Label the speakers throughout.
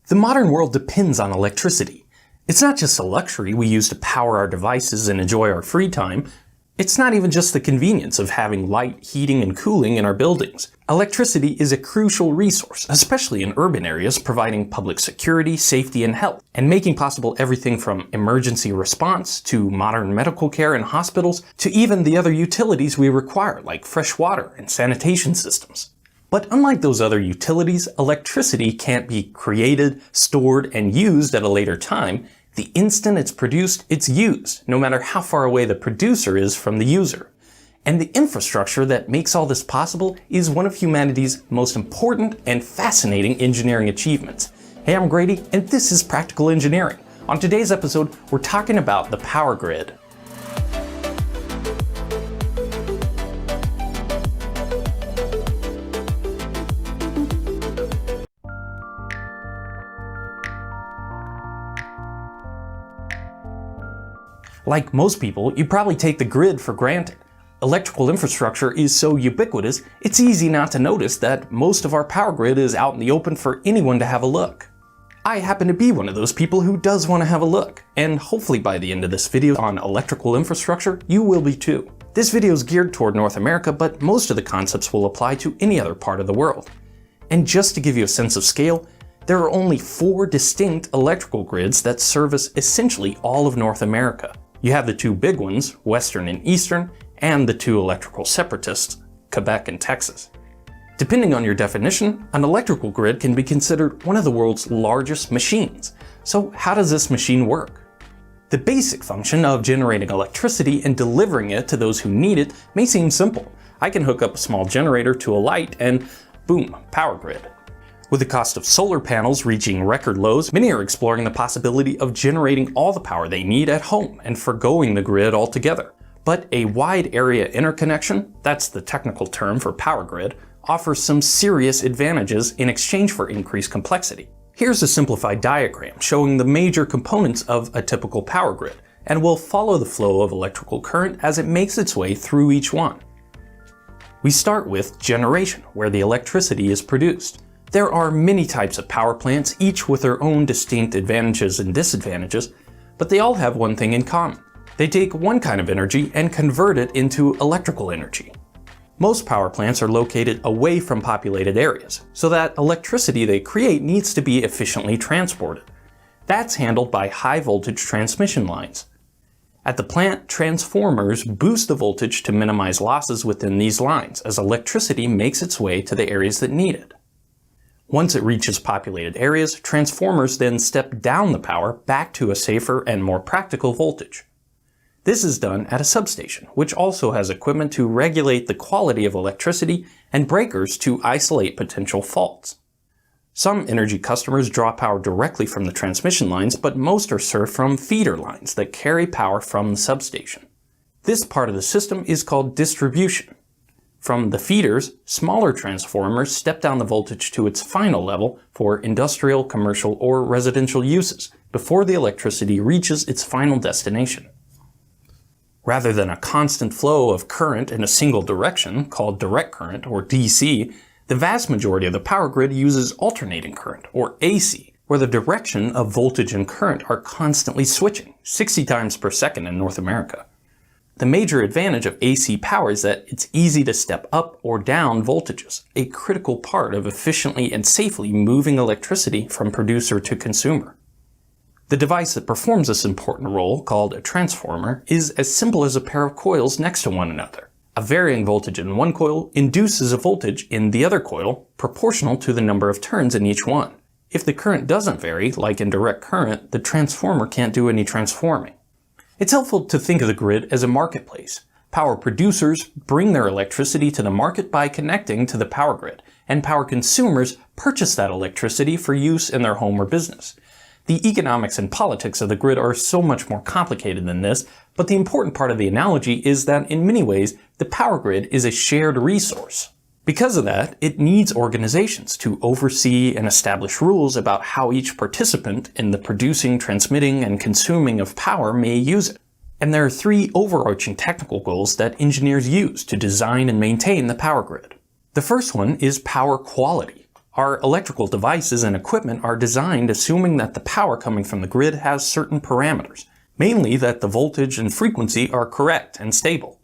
Speaker 1: The modern world depends on electricity. It's not just a luxury we use to power our devices and enjoy our free time. It's not even just the convenience of having light, heating, and cooling in our buildings. Electricity is a crucial resource, especially in urban areas, providing public security, safety, and health, and making possible everything from emergency response to modern medical care in hospitals to even the other utilities we require, like fresh water and sanitation systems. But unlike those other utilities, electricity can't be created, stored, and used at a later time. The instant it's produced, it's used, no matter how far away the producer is from the user. And the infrastructure that makes all this possible is one of humanity's most important and fascinating engineering achievements. Hey, I'm Grady, and this is Practical Engineering. On today's episode, we're talking about the power grid. Like most people, you probably take the grid for granted. Electrical infrastructure is so ubiquitous, it's easy not to notice that most of our power grid is out in the open for anyone to have a look. I happen to be one of those people who does want to have a look, and hopefully by the end of this video on electrical infrastructure, you will be too. This video is geared toward North America, but most of the concepts will apply to any other part of the world. And just to give you a sense of scale, there are only 4 distinct electrical grids that service essentially all of North America. You have the 2 big ones, Western and Eastern, and the 2 electrical separatists, Quebec and Texas. Depending on your definition, an electrical grid can be considered one of the world's largest machines. So how does this machine work? The basic function of generating electricity and delivering it to those who need it may seem simple. I can hook up a small generator to a light and boom, power grid. With the cost of solar panels reaching record lows, many are exploring the possibility of generating all the power they need at home and forgoing the grid altogether. But a wide area interconnection, that's the technical term for power grid, offers some serious advantages in exchange for increased complexity. Here's a simplified diagram showing the major components of a typical power grid, and we'll follow the flow of electrical current as it makes its way through each one. We start with generation, where the electricity is produced. There are many types of power plants, each with their own distinct advantages and disadvantages, but they all have one thing in common. They take one kind of energy and convert it into electrical energy. Most power plants are located away from populated areas, so that electricity they create needs to be efficiently transported. That's handled by high voltage transmission lines. At the plant, transformers boost the voltage to minimize losses within these lines as electricity makes its way to the areas that need it. Once it reaches populated areas, transformers then step down the power back to a safer and more practical voltage. This is done at a substation, which also has equipment to regulate the quality of electricity and breakers to isolate potential faults. Some energy customers draw power directly from the transmission lines, but most are served from feeder lines that carry power from the substation. This part of the system is called distribution. From the feeders, smaller transformers step down the voltage to its final level for industrial, commercial, or residential uses before the electricity reaches its final destination. Rather than a constant flow of current in a single direction, called direct current or DC, the vast majority of the power grid uses alternating current or AC, where the direction of voltage and current are constantly switching, 60 times per second in North America. The major advantage of AC power is that it's easy to step up or down voltages, a critical part of efficiently and safely moving electricity from producer to consumer. The device that performs this important role, called a transformer, is as simple as a pair of coils next to one another. A varying voltage in one coil induces a voltage in the other coil proportional to the number of turns in each one. If the current doesn't vary, like in direct current, the transformer can't do any transforming. It's helpful to think of the grid as a marketplace. Power producers bring their electricity to the market by connecting to the power grid, and power consumers purchase that electricity for use in their home or business. The economics and politics of the grid are so much more complicated than this, but the important part of the analogy is that in many ways, the power grid is a shared resource. Because of that, it needs organizations to oversee and establish rules about how each participant in the producing, transmitting, and consuming of power may use it. And there are 3 overarching technical goals that engineers use to design and maintain the power grid. The first one is power quality. Our electrical devices and equipment are designed assuming that the power coming from the grid has certain parameters, mainly that the voltage and frequency are correct and stable.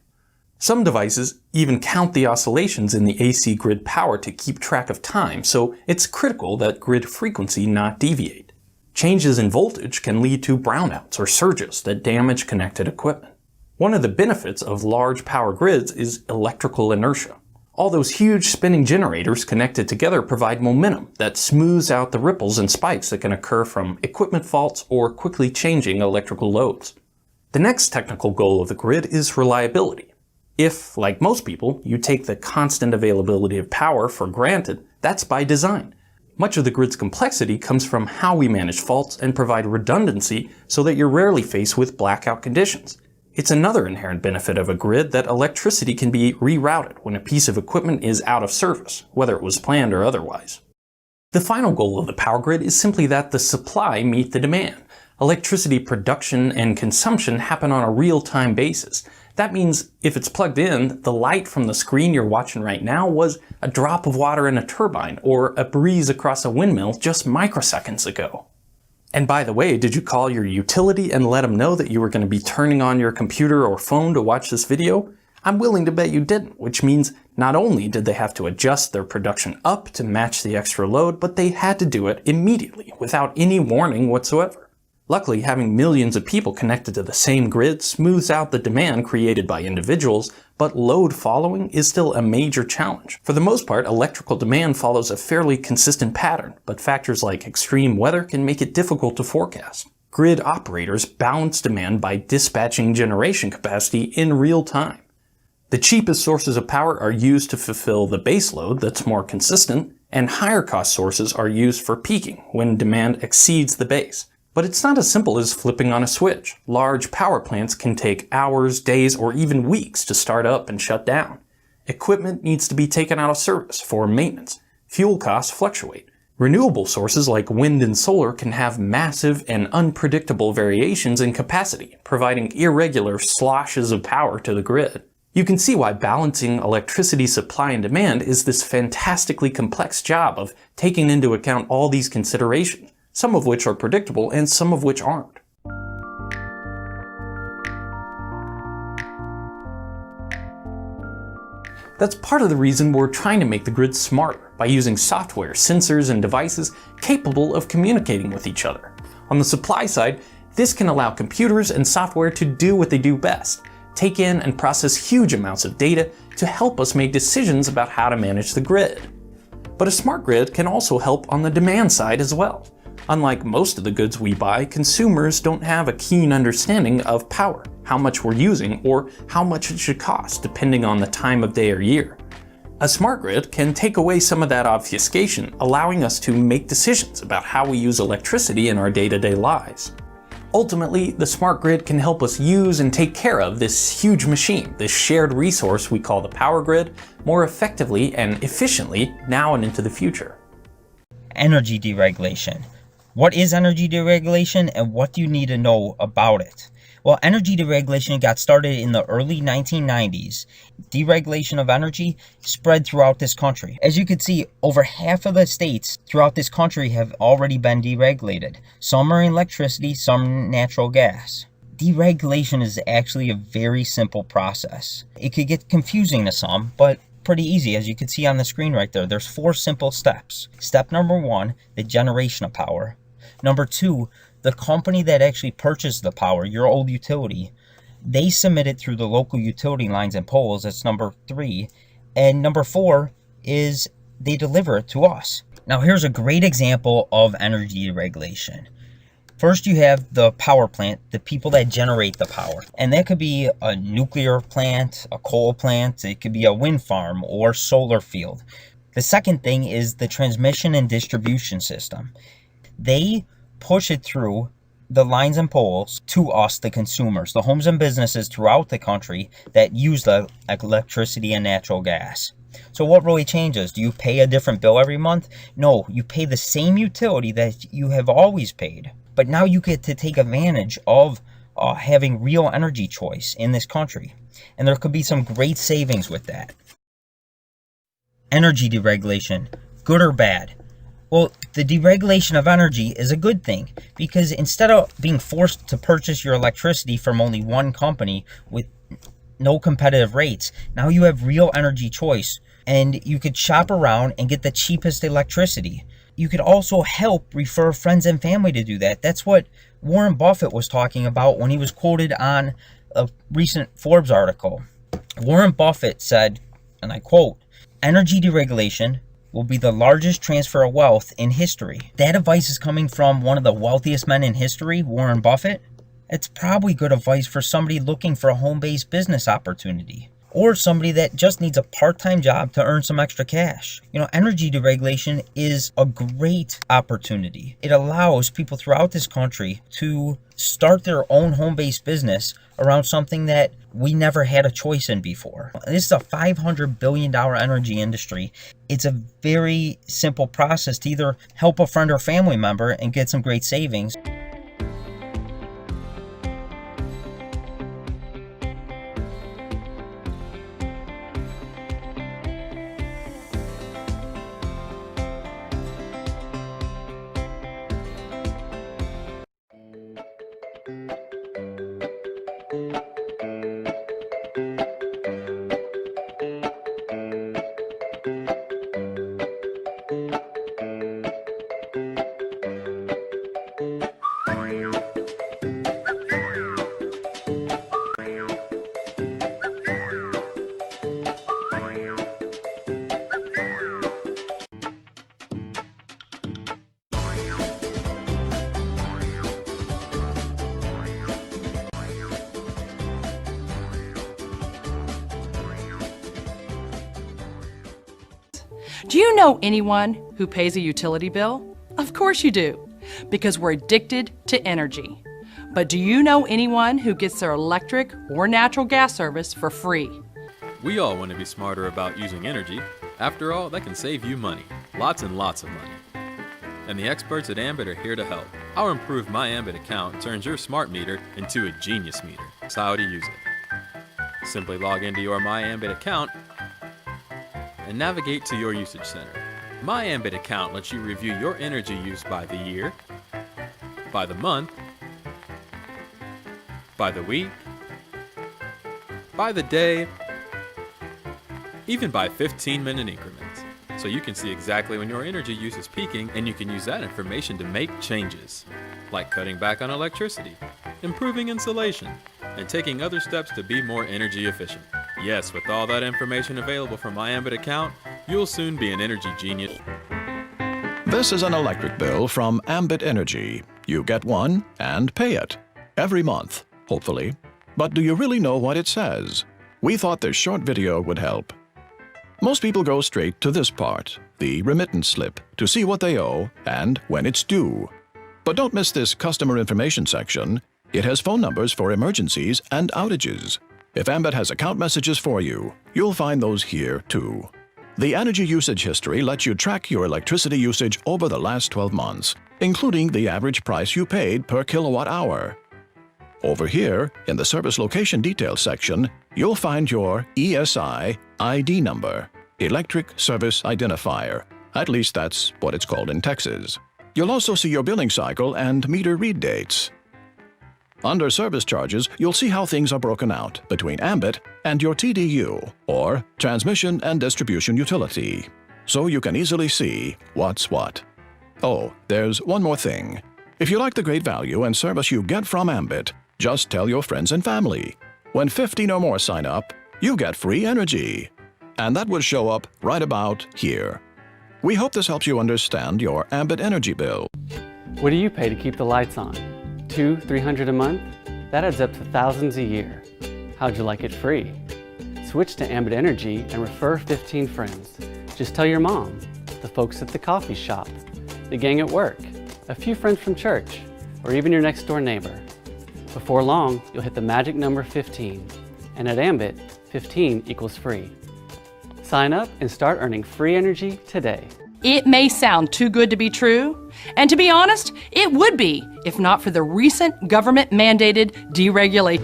Speaker 1: Some devices even count the oscillations in the AC grid power to keep track of time, so it's critical that grid frequency not deviate. Changes in voltage can lead to brownouts or surges that damage connected equipment. One of the benefits of large power grids is electrical inertia. All those huge spinning generators connected together provide momentum that smooths out the ripples and spikes that can occur from equipment faults or quickly changing electrical loads. The next technical goal of the grid is reliability. If, like most people, you take the constant availability of power for granted, that's by design. Much of the grid's complexity comes from how we manage faults and provide redundancy so that you're rarely faced with blackout conditions. It's another inherent benefit of a grid that electricity can be rerouted when a piece of equipment is out of service, whether it was planned or otherwise. The final goal of the power grid is simply that the supply meet the demand. Electricity production and consumption happen on a real-time basis. That means if it's plugged in, the light from the screen you're watching right now was a drop of water in a turbine or a breeze across a windmill just microseconds ago. And by the way, did you call your utility and let them know that you were going to be turning on your computer or phone to watch this video? I'm willing to bet you didn't, which means not only did they have to adjust their production up to match the extra load, but they had to do it immediately without any warning whatsoever. Luckily, having millions of people connected to the same grid smooths out the demand created by individuals, but load following is still a major challenge. For the most part, electrical demand follows a fairly consistent pattern, but factors like extreme weather can make it difficult to forecast. Grid operators balance demand by dispatching generation capacity in real time. The cheapest sources of power are used to fulfill the base load that's more consistent, and higher cost sources are used for peaking when demand exceeds the base. But it's not as simple as flipping on a switch. Large power plants can take hours, days, or even weeks to start up and shut down. Equipment needs to be taken out of service for maintenance. Fuel costs fluctuate. Renewable sources like wind and solar can have massive and unpredictable variations in capacity, providing irregular sloshes of power to the grid. You can see why balancing electricity supply and demand is this fantastically complex job of taking into account all these considerations, some of which are predictable and some of which aren't. That's part of the reason we're trying to make the grid smarter by using software, sensors, and devices capable of communicating with each other. On the supply side, this can allow computers and software to do what they do best, take in and process huge amounts of data to help us make decisions about how to manage the grid. But a smart grid can also help on the demand side as well. Unlike most of the goods we buy, consumers don't have a keen understanding of power, how much we're using, or how much it should cost, depending on the time of day or year. A smart grid can take away some of that obfuscation, allowing us to make decisions about how we use electricity in our day-to-day lives. Ultimately, the smart grid can help us use and take care of this huge machine, this shared resource we call the power grid, more effectively and efficiently now and into the future.
Speaker 2: Energy deregulation. What is energy deregulation and what do you need to know about it? Well, energy deregulation got started in the early 1990s. Deregulation of energy spread throughout this country. As you can see, over half of the states throughout this country have already been deregulated. Some are in electricity, some in natural gas. Deregulation is actually a very simple process. It could get confusing to some, but pretty easy, as you can see on the screen right there. There's 4 simple steps. Step number 1, the generation of power. Number 2, the company that actually purchased the power, your old utility, they submit it through the local utility lines and poles. That's number 3. And number 4 is they deliver it to us. Now here's a great example of energy deregulation. First, you have the power plant, the people that generate the power. And that could be a nuclear plant, a coal plant, it could be a wind farm or solar field. The second thing is the transmission and distribution system. They push it through the lines and poles to us, the consumers, the homes and businesses throughout the country that use the electricity and natural gas. So what really changes? Do you pay a different bill every month? No, you pay the same utility that you have always paid. But now you get to take advantage of having real energy choice in this country. And there could be some great savings with that. Energy deregulation, good or bad? Well, the deregulation of energy is a good thing because instead of being forced to purchase your electricity from only one company with no competitive rates, now you have real energy choice and you could shop around and get the cheapest electricity. You could also help refer friends and family to do that. That's what Warren Buffett was talking about when he was quoted on a recent Forbes article. Warren Buffett said, and I quote, "Energy deregulation will be the largest transfer of wealth in history." That advice is coming from one of the wealthiest men in history, Warren Buffett. It's probably good advice for somebody looking for a home-based business opportunity or somebody that just needs a part-time job to earn some extra cash. Energy deregulation is a great opportunity. It allows people throughout this country to start their own home-based business around something that we never had a choice in before. This is a $500 billion energy industry. It's a very simple process to either help a friend or family member and get some great savings.
Speaker 3: Do you know anyone who pays a utility bill? Of course you do, because we're addicted to energy. But do you know anyone who gets their electric or natural gas service for free?
Speaker 4: We all want to be smarter about using energy. After all, that can save you money. Lots and lots of money. And the experts at Ambit are here to help. Our improved My Ambit account turns your smart meter into a genius meter. That's how to use it. Simply log into your My Ambit account and navigate to your usage center. My Ambit account lets you review your energy use by the year, by the month, by the week, by the day, even by 15-minute increments. So you can see exactly when your energy use is peaking, and you can use that information to make changes, like cutting back on electricity, improving insulation, and taking other steps to be more energy efficient. Yes, with all that information available from my Ambit account, you'll soon be an energy genius.
Speaker 5: This is an electric bill from Ambit Energy. You get one and pay it every month, hopefully. But do you really know what it says? We thought this short video would help. Most people go straight to this part, the remittance slip, to see what they owe and when it's due. But don't miss this customer information section. It has phone numbers for emergencies and outages. If Ambit has account messages for you, you'll find those here too. The energy usage history lets you track your electricity usage over the last 12 months, including the average price you paid per kilowatt hour. Over here, in the service location details section, you'll find your ESI ID number, Electric Service Identifier. At least that's what it's called in Texas. You'll also see your billing cycle and meter read dates. Under Service Charges, you'll see how things are broken out between Ambit and your TDU, or Transmission and Distribution Utility, so you can easily see what's what. Oh, there's one more thing. If you like the great value and service you get from Ambit, just tell your friends and family. When 15 or more sign up, you get free energy. And that will show up right about here. We hope this helps you understand your Ambit energy bill.
Speaker 6: What do you pay to keep the lights on? $200, $300 a month? That adds up to thousands a year. How'd you like it free? Switch to Ambit Energy and refer 15 friends. Just tell your mom, the folks at the coffee shop, the gang at work, a few friends from church, or even your next door neighbor. Before long, you'll hit the magic number 15. And at Ambit, 15 equals free. Sign up and start earning free energy today.
Speaker 3: It may sound too good to be true, and to be honest, it would be if not for the recent government-mandated deregulation.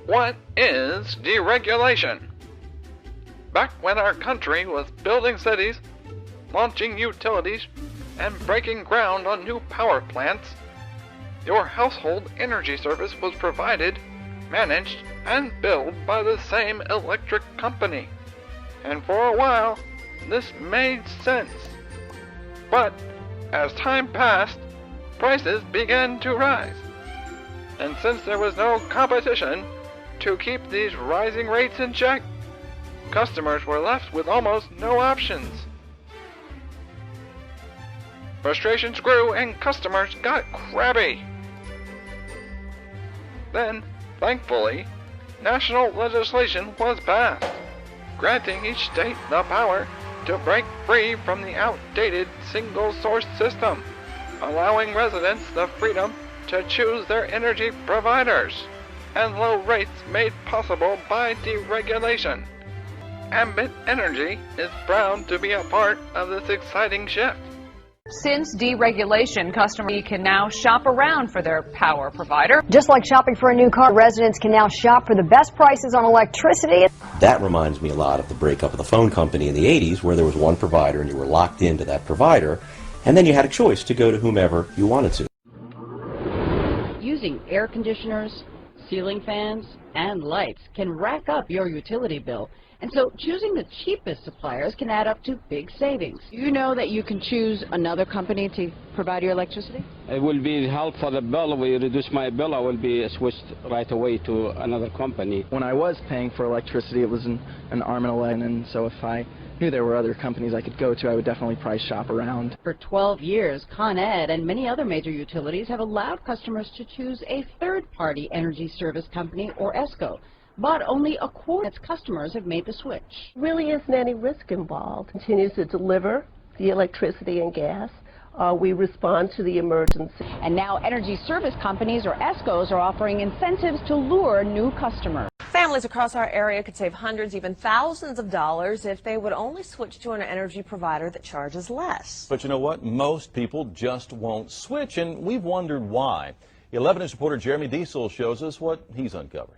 Speaker 7: What is deregulation? Back when our country was building cities, launching utilities, and breaking ground on new power plants, your household energy service was provided, managed, and billed by the same electric company. And for a while, this made sense. But as time passed, prices began to rise. And since there was no competition to keep these rising rates in check, customers were left with almost no options. Frustrations grew and customers got crabby. Then, thankfully, national legislation was passed, granting each state the power to break free from the outdated single-source system, allowing residents the freedom to choose their energy providers, and low rates made possible by deregulation. Ambit Energy is proud to be a part of this exciting shift.
Speaker 8: Since deregulation, customers can now shop around for their power provider.
Speaker 9: Just like shopping for a new car, residents can now shop for the best prices on electricity.
Speaker 10: That reminds me a lot of the breakup of the phone company in the 80s, where there was one provider and you were locked into that provider, and then you had a choice to go to whomever you wanted to.
Speaker 11: Using air conditioners, ceiling fans, and lights can rack up your utility bill. And so choosing the cheapest suppliers can add up to big savings. You know that you can choose another company to provide your electricity?
Speaker 12: It will be help for the bill. We reduce my bill, I will be switched right away to another company.
Speaker 13: When I was paying for electricity, it was an arm and a leg, and so if I knew there were other companies I could go to, I would definitely price shop around.
Speaker 11: For 12 years, Con Ed and many other major utilities have allowed customers to choose a third-party energy service company, or ESCO. But only a quarter of its customers have made the switch.
Speaker 14: Really isn't any risk involved. Continues to deliver the electricity and gas. We respond to the emergency.
Speaker 11: And now energy service companies, or ESCOs, are offering incentives to lure new customers.
Speaker 15: Families across our area could save hundreds, even thousands of dollars if they would only switch to an energy provider that charges less.
Speaker 16: But you know what? Most people just won't switch, and we've wondered why. 11 News reporter Jeremy Diesel shows us what he's uncovered.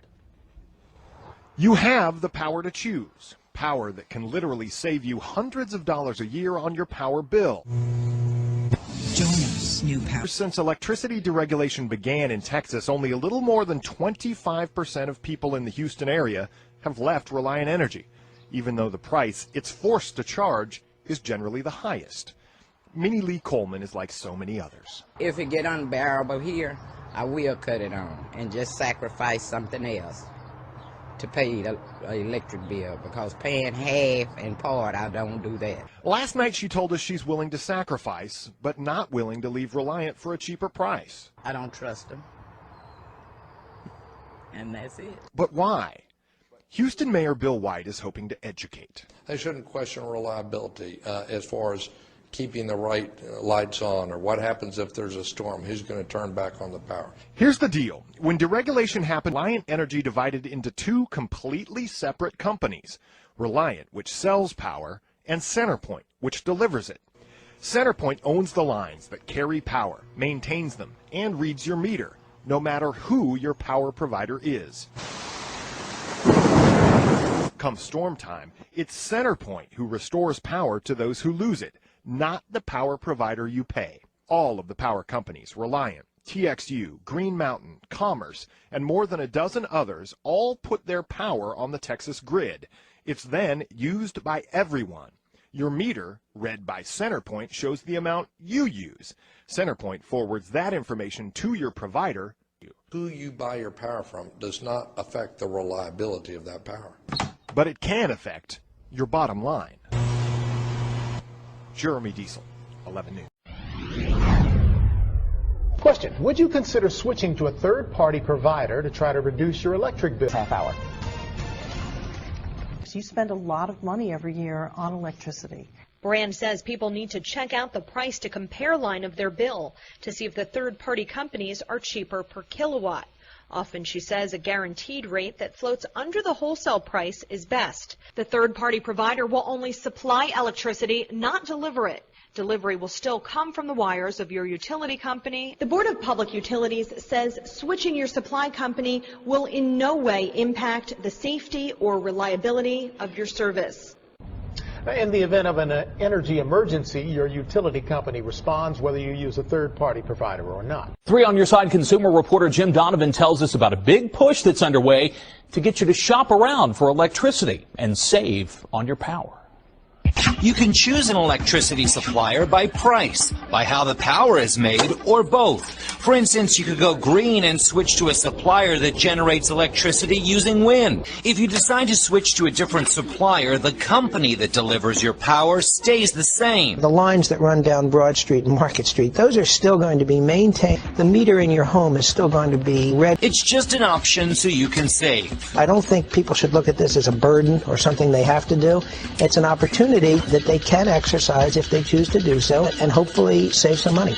Speaker 17: You have the power to choose. Power that can literally save you hundreds of dollars a year on your power bill.
Speaker 18: Join us, new power.
Speaker 17: Since electricity deregulation began in Texas, only a little more than 25% of people in the Houston area have left Reliant Energy, even though the price it's forced to charge is generally the highest. Minnie Lee Coleman is like so many others.
Speaker 19: If it get unbearable here, I will cut it on and just sacrifice something else to pay the electric bill, because paying half and part, I don't do that.
Speaker 17: Last night she told us she's willing to sacrifice, but not willing to leave Reliant for a cheaper price.
Speaker 19: I don't trust them. And that's it.
Speaker 17: But why? Houston Mayor Bill White is hoping to educate.
Speaker 20: They shouldn't question reliability as far as keeping the right lights on, or what happens if there's a storm, who's going to turn back on the power.
Speaker 17: Here's the deal. When deregulation happened, Reliant Energy divided into two completely separate companies. Reliant, which sells power, and CenterPoint, which delivers it. CenterPoint owns the lines that carry power, maintains them, and reads your meter, no matter who your power provider is. Come storm time, it's CenterPoint who restores power to those who lose it, not the power provider you pay. All of the power companies, Reliant, TXU, Green Mountain, Commerce, and more than a dozen others, all put their power on the Texas grid. It's then used by everyone. Your meter, read by CenterPoint, shows the amount you use. CenterPoint forwards that information to your provider.
Speaker 20: Who you buy your power from does not affect the reliability of that power.
Speaker 17: But it can affect your bottom line. Jeremy Diesel, 11 News.
Speaker 21: Question: would you consider switching to a third-party provider to try to reduce your electric bill? Half hour.
Speaker 22: You spend a lot of money every year on electricity.
Speaker 23: Brand says people need to check out the price to compare line of their bill to see if the third-party companies are cheaper per kilowatt. Often, she says, a guaranteed rate that floats under the wholesale price is best. The third-party provider will only supply electricity, not deliver it. Delivery will still come from the wires of your utility company. The Board of Public Utilities says switching your supply company will in no way impact the safety or reliability of your service.
Speaker 21: In the event of an energy emergency, your utility company responds whether you use a third-party provider or not.
Speaker 1: 3 on Your Side consumer reporter Jim Donovan tells us about a big push that's underway to get you to shop around for electricity and save on your power.
Speaker 2: You can choose an electricity supplier by price, by how the power is made, or both. For instance, you could go green and switch to a supplier that generates electricity using wind. If you decide to switch to a different supplier, the company that delivers your power stays the same.
Speaker 4: The lines that run down Broad Street and Market Street, those are still going to be maintained. The meter in your home is still going to be red.
Speaker 2: It's just an option so you can save.
Speaker 4: I don't think people should look at this as a burden or something they have to do. It's an opportunity that they can exercise if they choose to do so and hopefully save some money.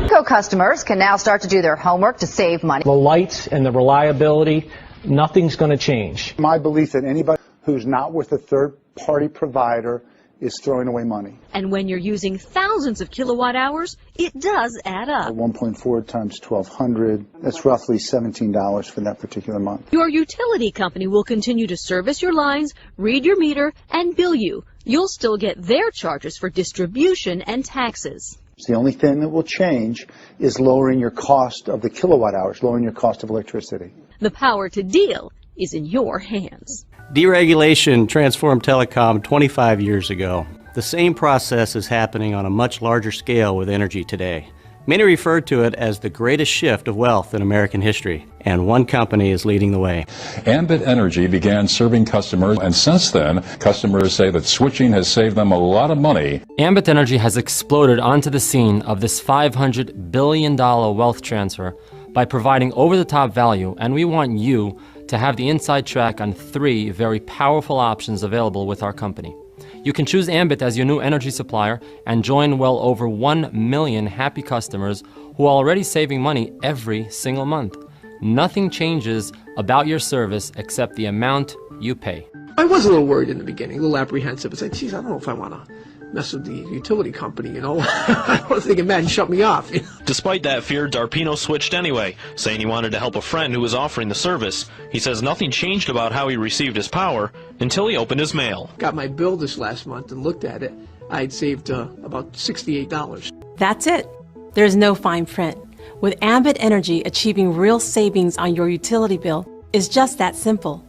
Speaker 9: Co customers can now start to do their homework to save money.
Speaker 24: The lights and the reliability, nothing's going to change.
Speaker 25: My belief that anybody who's not with a third-party provider is throwing away money.
Speaker 26: And when you're using thousands of kilowatt hours, it does add up.
Speaker 25: 1.4 times 1,200, that's roughly $17 for that particular month.
Speaker 26: Your utility company will continue to service your lines, read your meter, and bill you. You'll still get their charges for distribution and taxes.
Speaker 25: The only thing that will change is lowering your cost of the kilowatt hours, lowering your cost of electricity.
Speaker 26: The power to deal is in your hands.
Speaker 27: Deregulation transformed telecom 25 years ago. The same process is happening on a much larger scale with energy today. Many refer to it as the greatest shift of wealth in American history, and one company is leading the way.
Speaker 28: Ambit Energy began serving customers, and since then, customers say that switching has saved them a lot of money.
Speaker 29: Ambit Energy has exploded onto the scene of this $500 billion wealth transfer by providing over-the-top value, and we want you to have the inside track on 3 very powerful options available with our company. You can choose Ambit as your new energy supplier and join well over 1 million happy customers who are already saving money every single month. Nothing changes about your service except the amount you pay.
Speaker 30: I was a little worried in the beginning, a little apprehensive. It's like, geez, I don't know if I want to mess with the utility company, you know. I was thinking, man, shut me off.
Speaker 31: Despite that fear, Darpino switched anyway, saying he wanted to help a friend who was offering the service. He says nothing changed about how he received his power until he opened his mail.
Speaker 30: Got my bill this last month and looked at it. I'd saved about $68.
Speaker 32: That's it. There's no fine print. With Ambit Energy, achieving real savings on your utility bill is just that simple.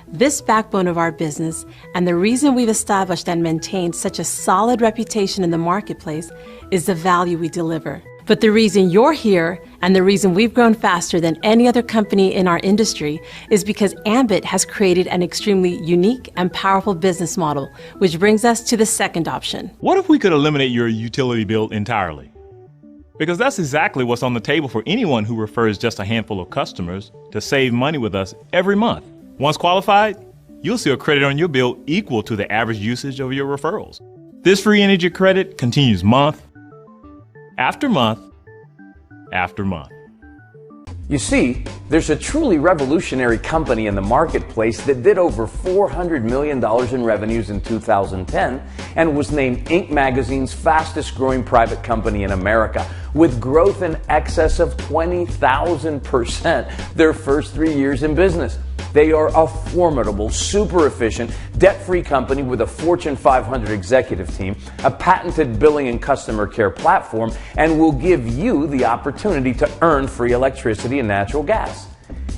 Speaker 32: This backbone of our business, and the reason we've established and maintained such a solid reputation in the marketplace, is the value we deliver. But the reason you're here, and the reason we've grown faster than any other company in our industry, is because Ambit has created an extremely unique and powerful business model, which brings us to the second option.
Speaker 33: What if we could eliminate your utility bill entirely? Because that's exactly what's on the table for anyone who refers just a handful of customers to save money with us every month. Once qualified, you'll see a credit on your bill equal to the average usage of your referrals. This free energy credit continues month after month after month.
Speaker 34: You see, there's a truly revolutionary company in the marketplace that did over $400 million in revenues in 2010 and was named Inc. magazine's fastest growing private company in America, with growth in excess of 20,000% their first 3 years in business. They are a formidable, super efficient, debt-free company with a Fortune 500 executive team, a patented billing and customer care platform, and will give you the opportunity to earn free electricity and natural gas.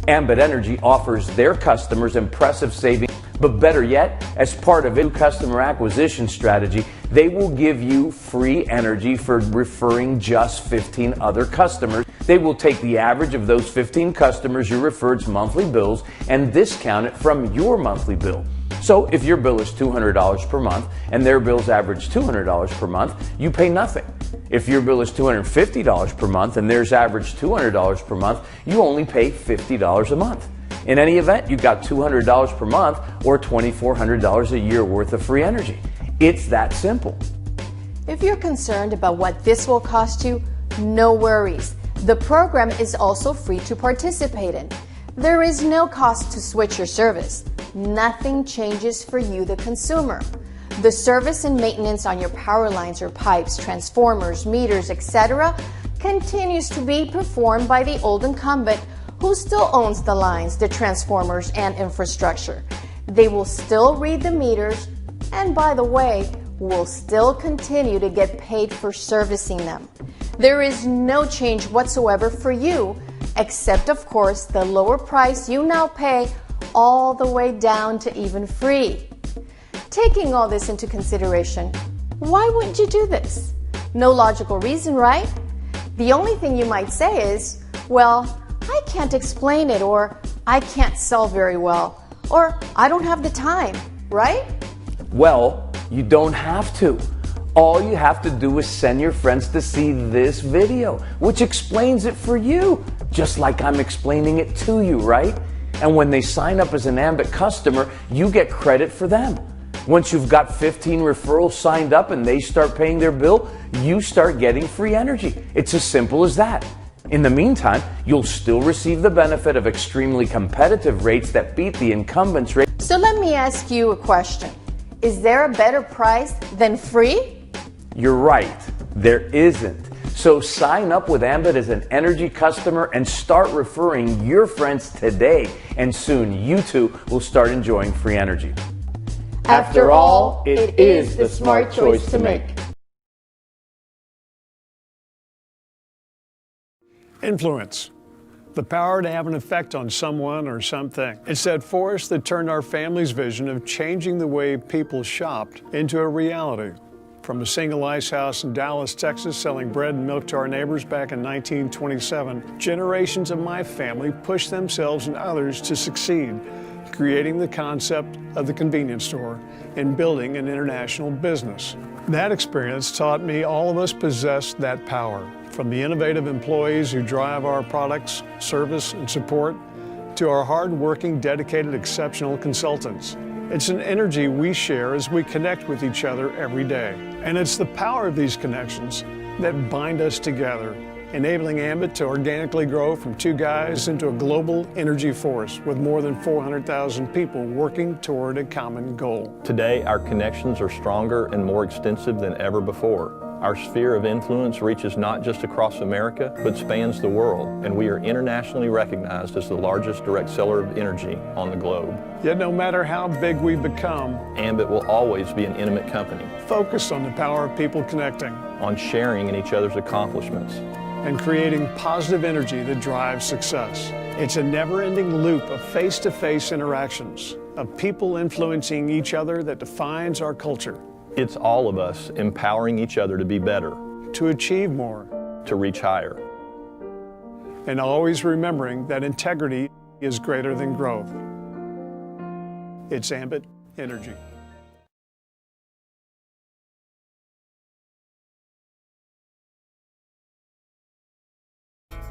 Speaker 34: Ambit Energy offers their customers impressive savings, but better yet, as part of a new customer acquisition strategy, they will give you free energy for referring just 15 other customers. They will take the average of those 15 customers you referred's monthly bills and discount it from your monthly bill. So if your bill is $200 per month and their bills average $200 per month, you pay nothing. If your bill is $250 per month and theirs average $200 per month, you only pay $50 a month. In any event, you've got $200 per month or $2,400 a year worth of free energy. It's that simple.
Speaker 35: If you're concerned about what this will cost you, no worries. The program is also free to participate in. There is no cost to switch your service. Nothing changes for you, the consumer. The service and maintenance on your power lines or pipes, transformers, meters, etc. continues to be performed by the old incumbent who still owns the lines, the transformers, and infrastructure. They will still read the meters, and by the way, will still continue to get paid for servicing them. There is no change whatsoever for you, except of course the lower price you now pay all the way down to even free. Taking all this into consideration, why wouldn't you do this? No logical reason, right? The only thing you might say is, well, I can't explain it, or I can't sell very well, or I don't have the time, right?
Speaker 34: Well, you don't have to. All you have to do is send your friends to see this video, which explains it for you, just like I'm explaining it to you, right? And when they sign up as an Ambit customer, you get credit for them. Once you've got 15 referrals signed up and they start paying their bill, you start getting free energy. It's as simple as that. In the meantime, you'll still receive the benefit of extremely competitive rates that beat the incumbents' rate.
Speaker 35: So let me ask you a question. Is there a better price than free?
Speaker 34: You're right. There isn't. So sign up with Ambit as an energy customer and start referring your friends today. And soon you too will start enjoying free energy.
Speaker 35: After all, it is the smart choice to make.
Speaker 3: Influence. The power to have an effect on someone or something. It's that force that turned our family's vision of changing the way people shopped into a reality. From a single ice house in Dallas, Texas, selling bread and milk to our neighbors back in 1927, generations of my family pushed themselves and others to succeed, creating the concept of the convenience store and building an international business. That experience taught me all of us possess that power, from the innovative employees who drive our products, service, and support, to our hard-working, dedicated, exceptional consultants. It's an energy we share as we connect with each other every day. And it's the power of these connections that bind us together, enabling Ambit to organically grow from two guys into a global energy force with more than 400,000 people working toward a common goal.
Speaker 5: Today, our connections are stronger and more extensive than ever before. Our sphere of influence reaches not just across America, but spans the world, and we are internationally recognized as the largest direct seller of energy on the globe.
Speaker 3: Yet no matter how big we become,
Speaker 5: Ambit will always be an intimate company,
Speaker 3: focused on the power of people connecting,
Speaker 5: on sharing in each other's accomplishments,
Speaker 3: and creating positive energy that drives success. It's a never-ending loop of face-to-face interactions, of people influencing each other that defines our culture.
Speaker 5: It's all of us empowering each other to be better,
Speaker 3: to achieve more,
Speaker 5: to reach higher.
Speaker 3: And always remembering that integrity is greater than growth. It's Ambit Energy.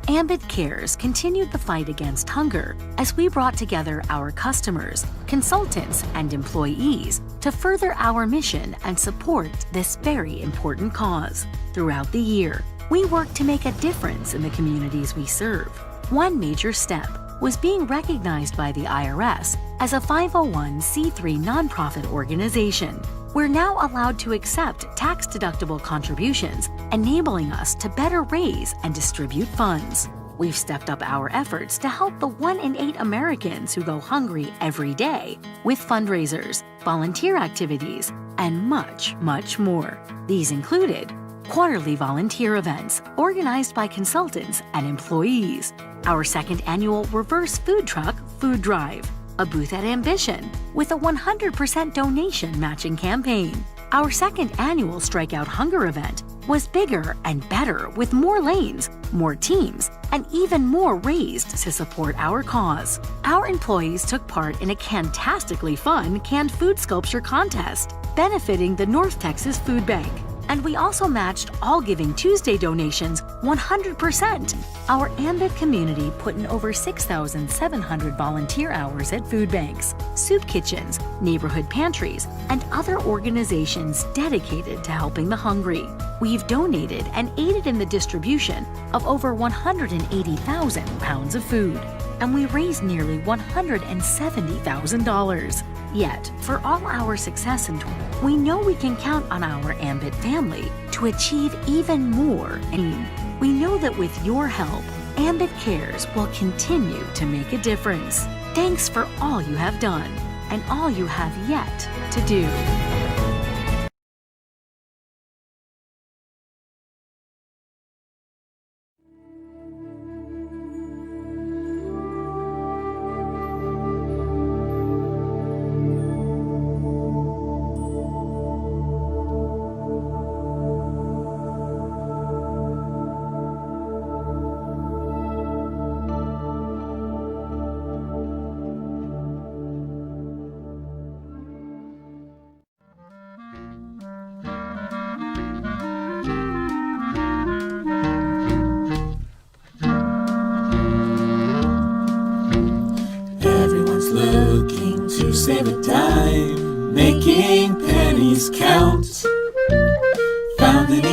Speaker 6: Ambit Cares continued the fight against hunger as we brought together our customers, consultants, and employees to further our mission and support this very important cause. Throughout the year, we worked to make a difference in the communities we serve. One major step was being recognized by the IRS as a 501c3 nonprofit organization. We're now allowed to accept tax-deductible contributions, enabling us to better raise and distribute funds. We've stepped up our efforts to help the 1 in 8 Americans who go hungry every day with fundraisers, volunteer activities, and much, much more. These included quarterly volunteer events organized by consultants and employees, our second annual reverse food truck food drive, a booth at Ambition with a 100% donation matching campaign. Our second annual Strikeout Hunger event was bigger and better with more lanes, more teams, and even more raised to support our cause. Our employees took part in a fantastically fun canned food sculpture contest benefiting the North Texas Food Bank. And we also matched all Giving Tuesday donations 100%. Our Ambit community put in over 6,700 volunteer hours at food banks, soup kitchens, neighborhood pantries, and other organizations dedicated to helping the hungry. We've donated and aided in the distribution of over 180,000 pounds of food, and we raised nearly $170,000. Yet, for all our success in we know we can count on our Ambit family to achieve even more. And we know that with your help, Ambit Cares will continue to make a difference. Thanks for all you have done and all you have yet to do.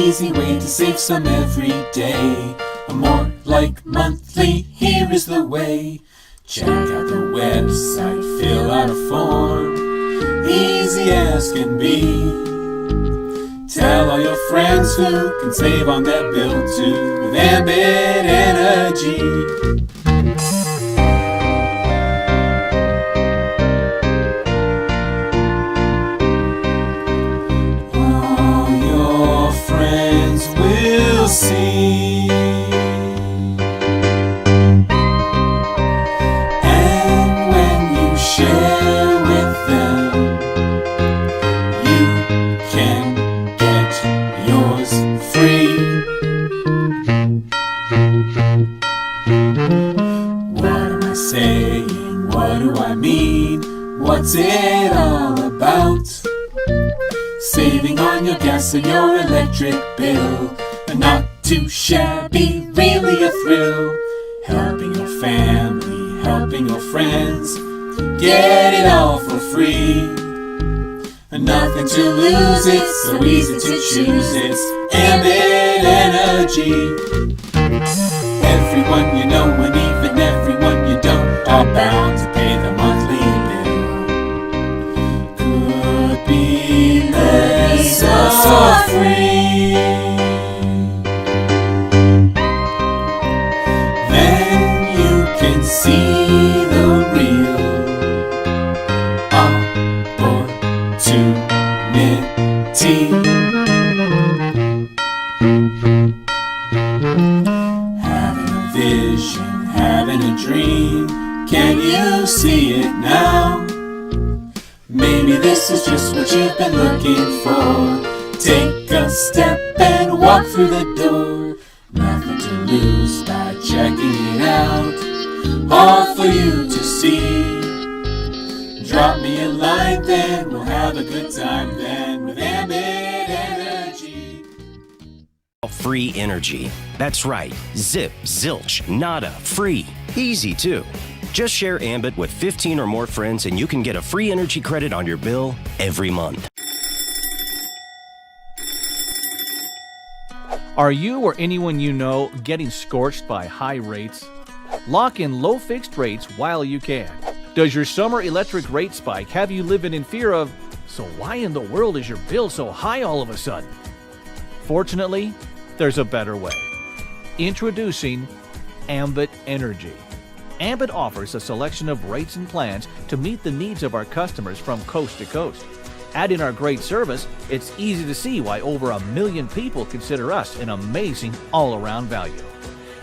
Speaker 7: easy way to save some every day. A more like monthly, here is the way. Check out the website, fill out a form, easy as can be. Tell all your friends who can save on their bill too with Ambit Energy. See, and when you share with them, you can get yours free. What am I saying? What do I mean? What's it all about? Saving on your gas and your electric bill. Not too shabby, really a thrill. Helping your family, helping your friends, get it all for free. Nothing to lose, it's so easy to choose. It's Ambit Energy. Everyone you know and even everyone you don't are bound to pay the monthly bill. Could be less or free. See the real opportunity. Having a vision, having a dream, can you see it now? Maybe this is just what you've been looking for. Take a step and walk through the door. Nothing to lose by checking it out. All for you to see. Drop me a line, then we'll have a good time then with Ambit Energy.
Speaker 8: Free energy. That's right. Zip, zilch, nada, free. Easy too. Just share Ambit with 15 or more friends and you can get a free energy credit on your bill every month.
Speaker 10: Are you or anyone you know getting scorched by high rates? Lock in low fixed rates while you can. Does your summer electric rate spike have you living in fear of, so why in the world is your bill so high all of a sudden? Fortunately, there's a better way. Introducing Ambit Energy. Ambit offers a selection of rates and plans to meet the needs of our customers from coast to coast. Add in our great service, it's easy to see why over 1 million people consider us an amazing all-around value.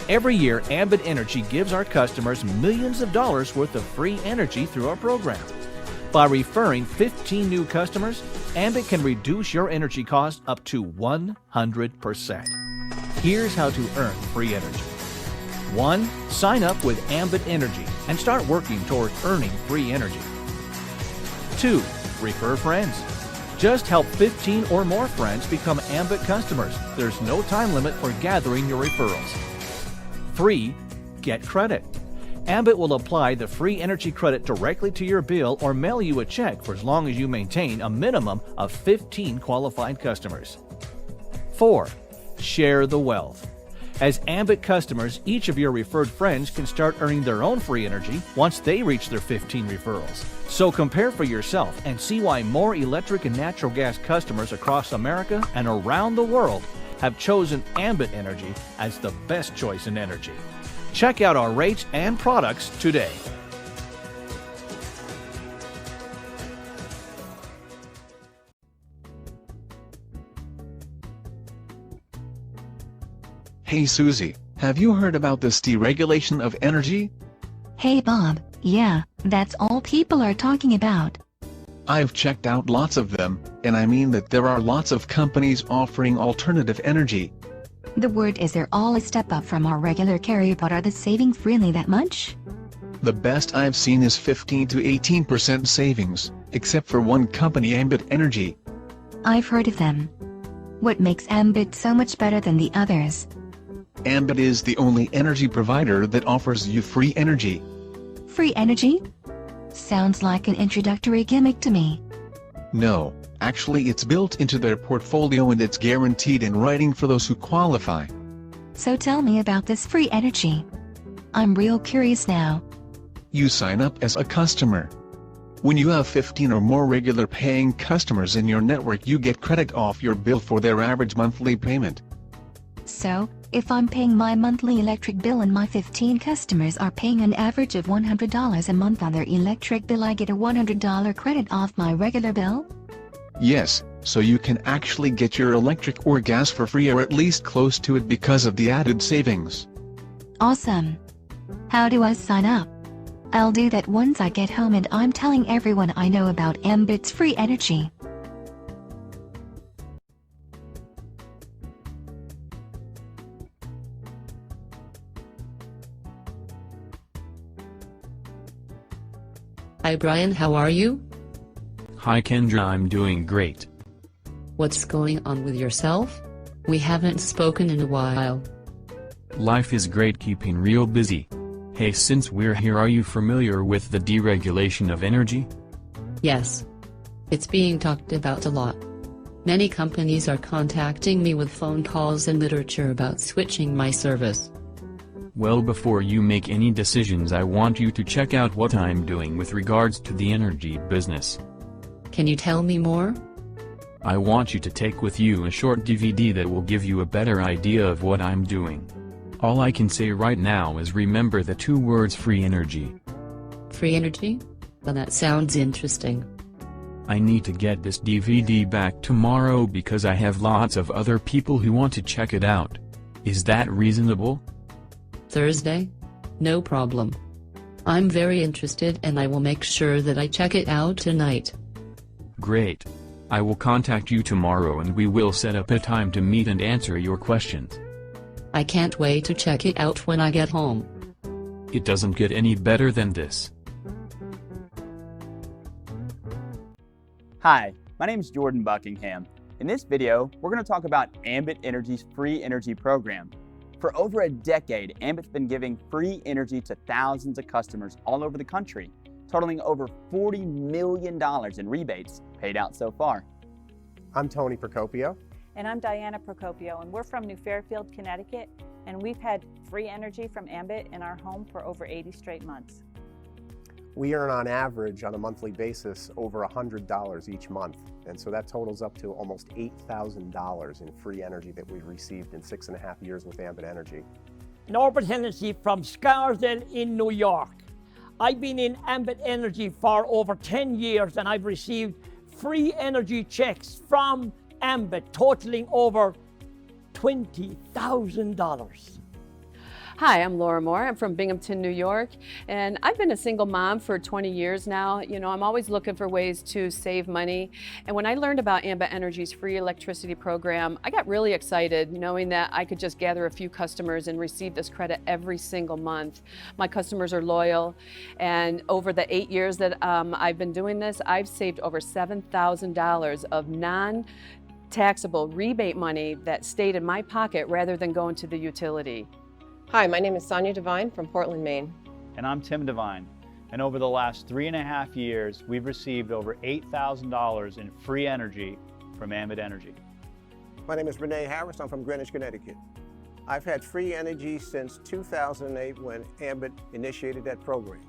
Speaker 10: Every year, Ambit Energy gives our customers millions of dollars worth of free energy through our program. By referring 15 new customers, Ambit can reduce your energy cost up to 100%. Here's how to earn free energy. 1. Sign up with Ambit Energy and start working toward earning free energy. 2. Refer friends. Just help 15 or more friends become Ambit customers. There's no time limit for gathering your referrals. 3. Get credit. Ambit will apply the free energy credit directly to your bill or mail you a check for as long as you maintain a minimum of 15 qualified customers. 4. Share the wealth. As Ambit customers, each of your referred friends can start earning their own free energy once they reach their 15 referrals. So compare for yourself and see why more electric and natural gas customers across America and around the world have chosen Ambit Energy as the best choice in energy. Check out our rates and products today.
Speaker 11: Hey Susie, have you heard about this deregulation of energy?
Speaker 12: Hey Bob, yeah, that's all people are talking about.
Speaker 11: I've checked out lots of them, and I mean that there are lots of companies offering alternative energy.
Speaker 12: The word is they're all a step up from our regular carrier, but are the savings really that much?
Speaker 11: The best I've seen is 15 to 18% savings, except for one company, Ambit Energy.
Speaker 12: I've heard of them. What makes Ambit so much better than the others?
Speaker 11: Ambit is the only energy provider that offers you free energy.
Speaker 12: Free energy? Sounds like an introductory gimmick to me.
Speaker 11: No, Actually, it's built into their portfolio and it's guaranteed in writing for those who qualify.
Speaker 12: So tell me about this free energy. I'm real curious now.
Speaker 11: You sign up as a customer. When you have 15 or more regular paying customers in your network, you get credit off your bill for their average monthly payment.
Speaker 12: So, if I'm paying my monthly electric bill and my 15 customers are paying an average of $100 a month on their electric bill, I get a $100 credit off my regular bill?
Speaker 11: Yes, so you can actually get your electric or gas for free or at least close to it because of the added savings.
Speaker 12: Awesome. How do I sign up? I'll do that once I get home and I'm telling everyone I know about Ambit's free energy.
Speaker 1: Hi Brian, how are you?
Speaker 2: Hi Kendra, I'm doing great.
Speaker 1: What's going on with yourself? We haven't spoken in a while.
Speaker 2: Life is great, keeping real busy. Hey, since we're here, are you familiar with the deregulation of energy?
Speaker 1: Yes. It's being talked about a lot. Many companies are contacting me with phone calls and literature about switching my service.
Speaker 2: Well, before you make any decisions, I want you to check out what I'm doing with regards to the energy business.
Speaker 1: Can you tell me more?
Speaker 2: I want you to take with you a short DVD that will give you a better idea of what I'm doing. All I can say right now is remember the 2 words free energy.
Speaker 1: Free energy? Well, that sounds interesting.
Speaker 2: I need to get this DVD back tomorrow because I have lots of other people who want to check it out. Is that reasonable?
Speaker 1: Thursday? No problem. I'm very interested and I will make sure that I check it out tonight.
Speaker 2: Great. I will contact you tomorrow and we will set up a time to meet and answer your questions.
Speaker 1: I can't wait to check it out when I get home.
Speaker 2: It doesn't get any better than this.
Speaker 4: Hi, my name is Jordan Buckingham. In this video, we're going to talk about Ambit Energy's free energy program. For over a decade, Ambit's been giving free energy to thousands of customers all over the country, totaling over $40 million in rebates paid out so far.
Speaker 9: I'm Tony Procopio.
Speaker 13: And I'm Diana Procopio, and we're from New Fairfield, Connecticut, and we've had free energy from Ambit in our home for over 80 straight months.
Speaker 9: We earn on average on a monthly basis over $100 each month, and so that totals up to almost $8,000 in free energy that we've received in 6.5 years with Ambit Energy.
Speaker 14: Norbert Hennessy from Scarsdale in New York. I've been in Ambit Energy for over 10 years and I've received free energy checks from Ambit totaling over $20,000.
Speaker 15: Hi, I'm Laura Moore. I'm from Binghamton, New York, and I've been a single mom for 20 years now. You know, I'm always looking for ways to save money. And when I learned about Ambit Energy's free electricity program, I got really excited knowing that I could just gather a few customers and receive this credit every single month. My customers are loyal, and over the 8 years that I've been doing this, I've saved over $7,000 of non-taxable rebate money that stayed in my pocket rather than going to the utility.
Speaker 16: Hi, my name is Sonia Devine from Portland, Maine.
Speaker 17: And I'm Tim Devine. And over the last 3.5 years, we've received over $8,000 in free energy from Ambit Energy.
Speaker 18: My name is Renee Harris. I'm from Greenwich, Connecticut. I've had free energy since 2008 when Ambit initiated that program.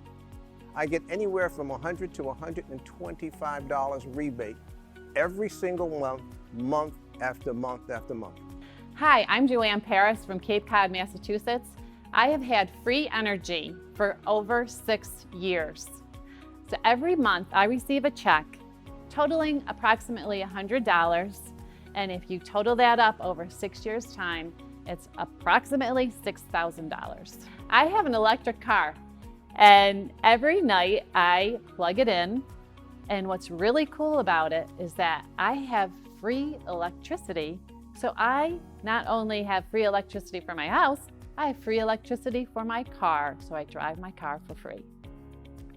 Speaker 18: I get anywhere from $100 to $125 rebate every single month, month after month after month.
Speaker 19: Hi, I'm Joanne Paris from Cape Cod, Massachusetts. I have had free energy for over 6 years. So every month I receive a check totaling approximately $100. And if you total that up over 6 years' time, it's approximately $6,000. I have an electric car, and every night I plug it in. And what's really cool about it is that I have free electricity. So I not only have free electricity for my house, I have free electricity for my car, so I drive my car for free.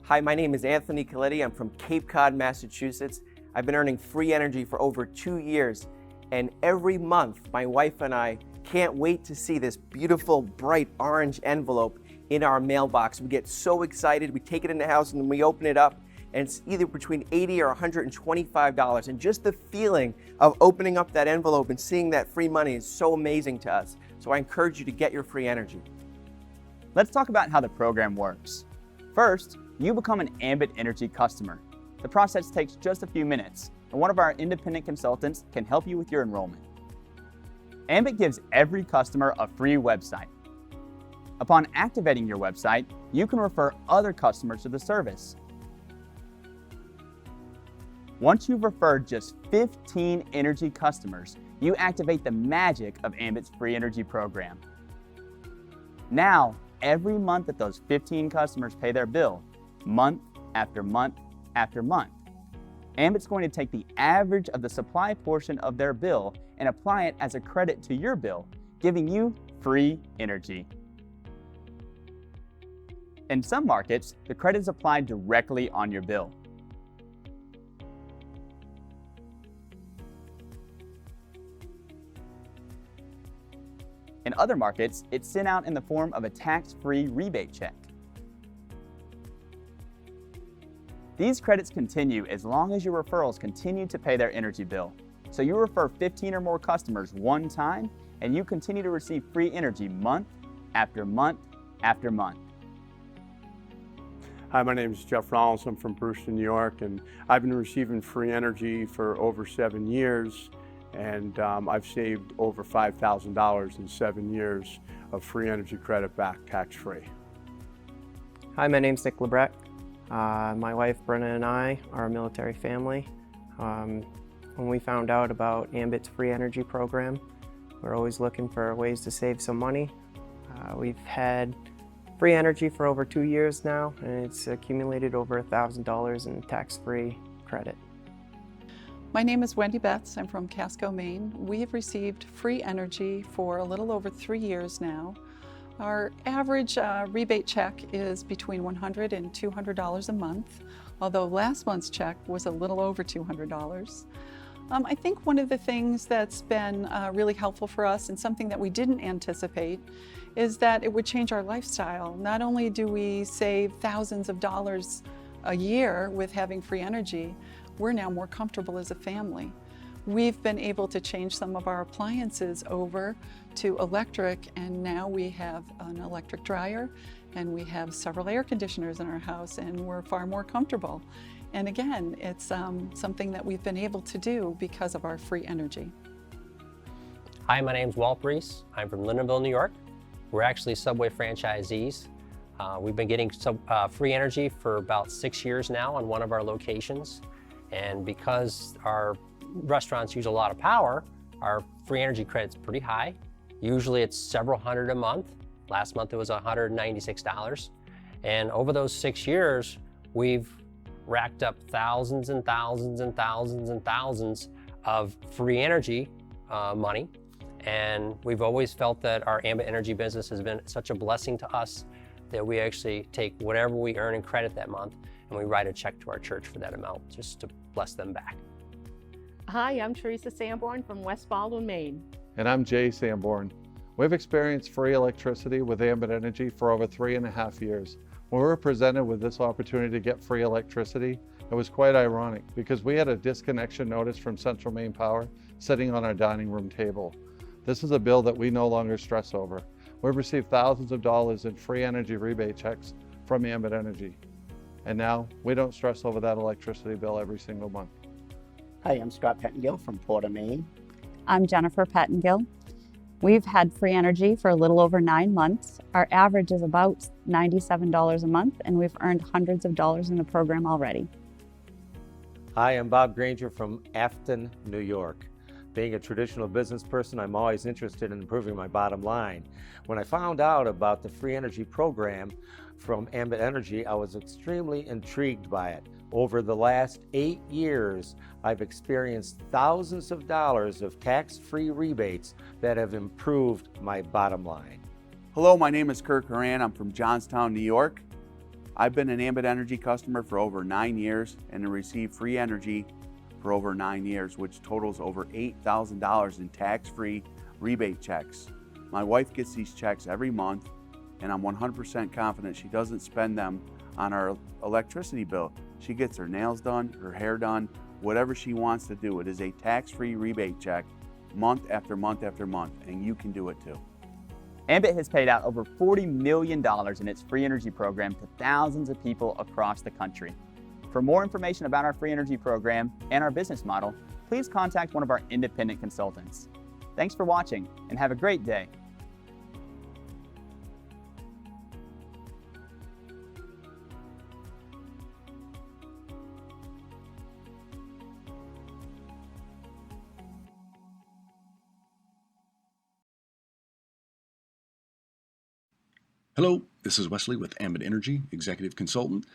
Speaker 20: Hi, my name is Anthony Coletti. I'm from Cape Cod, Massachusetts. I've been earning free energy for over 2 years, and every month my wife and I can't wait to see this beautiful, bright orange envelope in our mailbox. We get so excited, we take it in the house and we open it up, and it's either between $80 or $125. And just the feeling of opening up that envelope and seeing that free money is so amazing to us. So I encourage you to get your free energy.
Speaker 4: Let's talk about how the program works. First, you become an Ambit Energy customer. The process takes just a few minutes, and one of our independent consultants can help you with your enrollment. Ambit gives every customer a free website. Upon activating your website, you can refer other customers to the service. Once you've referred just 15 energy customers, you activate the magic of Ambit's free energy program. Now, every month that those 15 customers pay their bill, month after month after month, Ambit's going to take the average of the supply portion of their bill and apply it as a credit to your bill, giving you free energy. In some markets, the credit is applied directly on your bill. In other markets, it's sent out in the form of a tax-free rebate check. These credits continue as long as your referrals continue to pay their energy bill. So you refer 15 or more customers one time, and you continue to receive free energy month after month after month.
Speaker 21: Hi, my name is Jeff Rollins. I'm from Brewster, New York, and I've been receiving free energy for over 7 years, and I've saved over $5,000 in 7 years of free energy credit back tax-free.
Speaker 20: Hi, my name's Nick Lebrecht. My wife Brenna and I are a military family. When we found out about Ambit's free energy program, we're always looking for ways to save some money. We've had free energy for over 2 years now, and it's accumulated over $1,000 in tax-free credit.
Speaker 22: My name is Wendy Betts. I'm from Casco, Maine. We have received free energy for a little over 3 years now. Our average rebate check is between $100 and $200 a month, although last month's check was a little over $200. I think one of the things that's been really helpful for us, and something that we didn't anticipate, is that it would change our lifestyle. Not only do we save thousands of dollars a year with having free energy, we're now more comfortable as a family. We've been able to change some of our appliances over to electric, and now we have an electric dryer, and we have several air conditioners in our house, and we're far more comfortable. And again, it's something that we've been able to do because of our free energy.
Speaker 23: Hi, my name's Walt Brees. I'm from Lindenville, New York. We're actually Subway franchisees. We've been getting free energy for about 6 years now on one of our locations. And because our restaurants use a lot of power, our free energy credit's pretty high. Usually it's several hundred a month. Last month it was $196. And over those 6 years, we've racked up thousands and thousands and thousands and thousands of free energy money. And we've always felt that our Ambit Energy business has been such a blessing to us that we actually take whatever we earn in credit that month and we write a check to our church for that amount just to bless them back.
Speaker 24: Hi, I'm Teresa Sanborn from West Baldwin, Maine.
Speaker 25: And I'm Jay Sanborn. We've experienced free electricity with Ambit Energy for over 3.5 years. When we were presented with this opportunity to get free electricity, it was quite ironic because we had a disconnection notice from Central Maine Power sitting on our dining room table. This is a bill that we no longer stress over. We've received thousands of dollars in free energy rebate checks from Ambit Energy. And now we don't stress over that electricity bill every single month.
Speaker 26: Hi, I'm Scott Pettengill from Porter, Maine.
Speaker 27: I'm Jennifer Pettengill. We've had free energy for a little over 9 months. Our average is about $97 a month, and we've earned hundreds of dollars in the program already.
Speaker 28: Hi, I'm Bob Granger from Afton, New York. Being a traditional business person, I'm always interested in improving my bottom line. When I found out about the free energy program from Ambit Energy, I was extremely intrigued by it. Over the last 8 years, I've experienced thousands of dollars of tax-free rebates that have improved my bottom line.
Speaker 29: Hello, my name is Kirk Horan. I'm from Johnstown, New York. I've been an Ambit Energy customer for over 9 years and have received free energy for over 9 years, which totals over $8,000 in tax-free rebate checks. My wife gets these checks every month, and I'm 100% confident she doesn't spend them on our electricity bill. She gets her nails done, her hair done, whatever she wants to do. It is a tax-free rebate check month after month after month, and you can do it too.
Speaker 4: Ambit has paid out over $40 million in its free energy program to thousands of people across the country. For more information about our free energy program and our business model, please contact one of our independent consultants. Thanks for watching and have a great day.
Speaker 1: Hello, this is Wesley with Ambit Energy, Executive Consultant.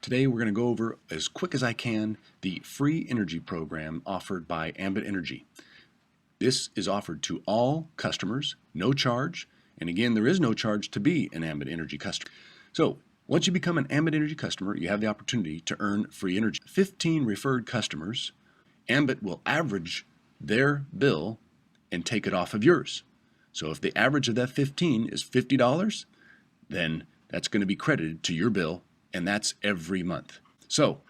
Speaker 1: Today we're going to go over, as quick as I can, the free energy program offered by Ambit Energy. This is offered to all customers, no charge, and again, there is no charge to be an Ambit Energy customer. So, once you become an Ambit Energy customer, you have the opportunity to earn free energy. 15 referred customers, Ambit will average their bill and take it off of yours. So if the average of that 15 is $50, then that's going to be credited to your bill, and that's every month. So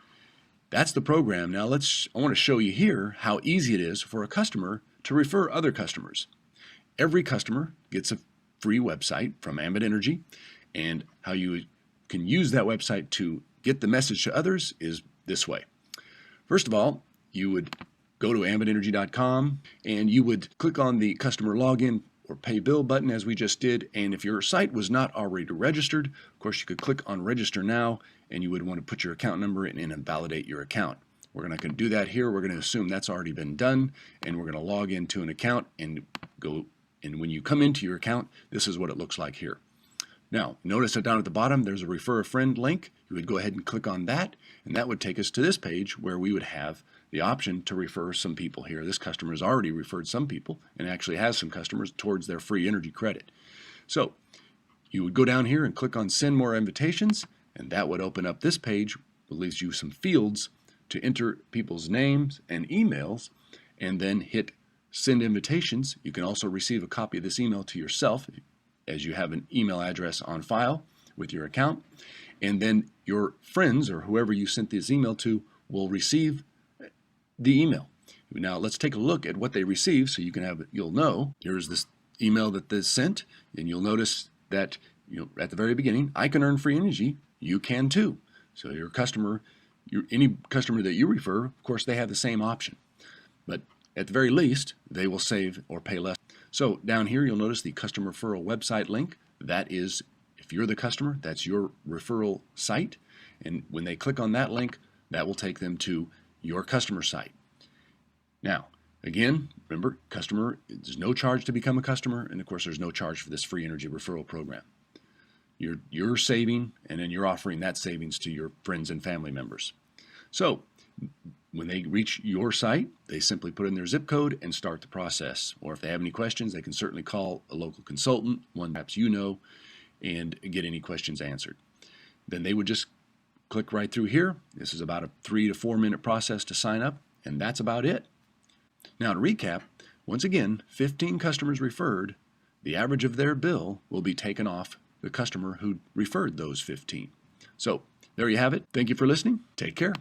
Speaker 1: that's the program. Now I want to show you here how easy it is for a customer to refer other customers. Every customer gets a free website from Ambit Energy, and how you can use that website to get the message to others is this way. First of all, you would go to ambitenergy.com and you would click on the customer login or pay bill button as we just did, and if your site was not already registered, of course you could click on register now, and you would want to put your account number in and validate your account. We're not going to do that here. We're going to assume that's already been done, and we're going to log into an account and go, and when you come into your account, this is what it looks like here. Now notice that down at the bottom there's a refer a friend link. You would go ahead and click on that, and that would take us to this page where we would have the option to refer some people here. This customer has already referred some people and actually has some customers towards their free energy credit. So you would go down here and click on send more invitations, and that would open up this page, which leaves you some fields to enter people's names and emails, and then hit send invitations. You can also receive a copy of this email to yourself as you have an email address on file with your account, and then your friends or whoever you sent this email to will receive the email. Now let's take a look at what they receive so you'll know. Here's this email that they sent, and you'll notice that at the very beginning, I can earn free energy, you can too. So your customer, any customer that you refer, of course they have the same option. But at the very least, they will save or pay less. So down here you'll notice the customer referral website link. That is, if you're the customer, that's your referral site. And when they click on that link, that will take them to your customer site. Now, again, remember, customer, there's no charge to become a customer, and of course there's no charge for this free energy referral program. You're saving, and then you're offering that savings to your friends and family members. So when they reach your site, they simply put in their zip code and start the process. Or if they have any questions, they can certainly call a local consultant, one perhaps you know, and get any questions answered. Then they would just click right through here. This is about a 3 to 4 minute process to sign up, and that's about it. Now to recap, once again, 15 customers referred, the average of their bill will be taken off the customer who referred those 15. So there you have it. Thank you for listening. Take care.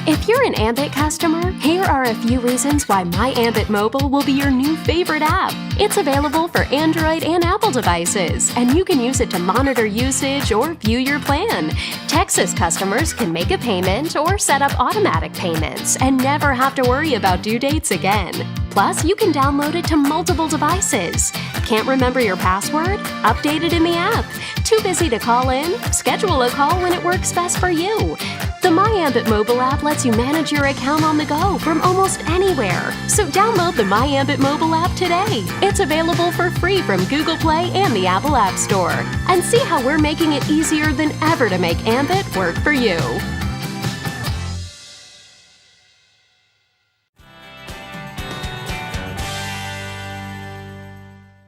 Speaker 3: If you're an Ambit customer, here are a few reasons why My Ambit Mobile will be your new favorite app. It's available for Android and Apple devices, and you can use it to monitor usage or view your plan. Texas customers can make a payment or set up automatic payments and never have to worry about due dates again. Plus, you can download it to multiple devices. Can't remember your password? Update it in the app. Too busy to call in? Schedule a call when it works best for you. The My Ambit mobile app lets you manage your account on the go from almost anywhere. So download the My Ambit mobile app today. It's available for free from Google Play and the Apple App Store. And see how we're making it easier than ever to make Ambit work for you.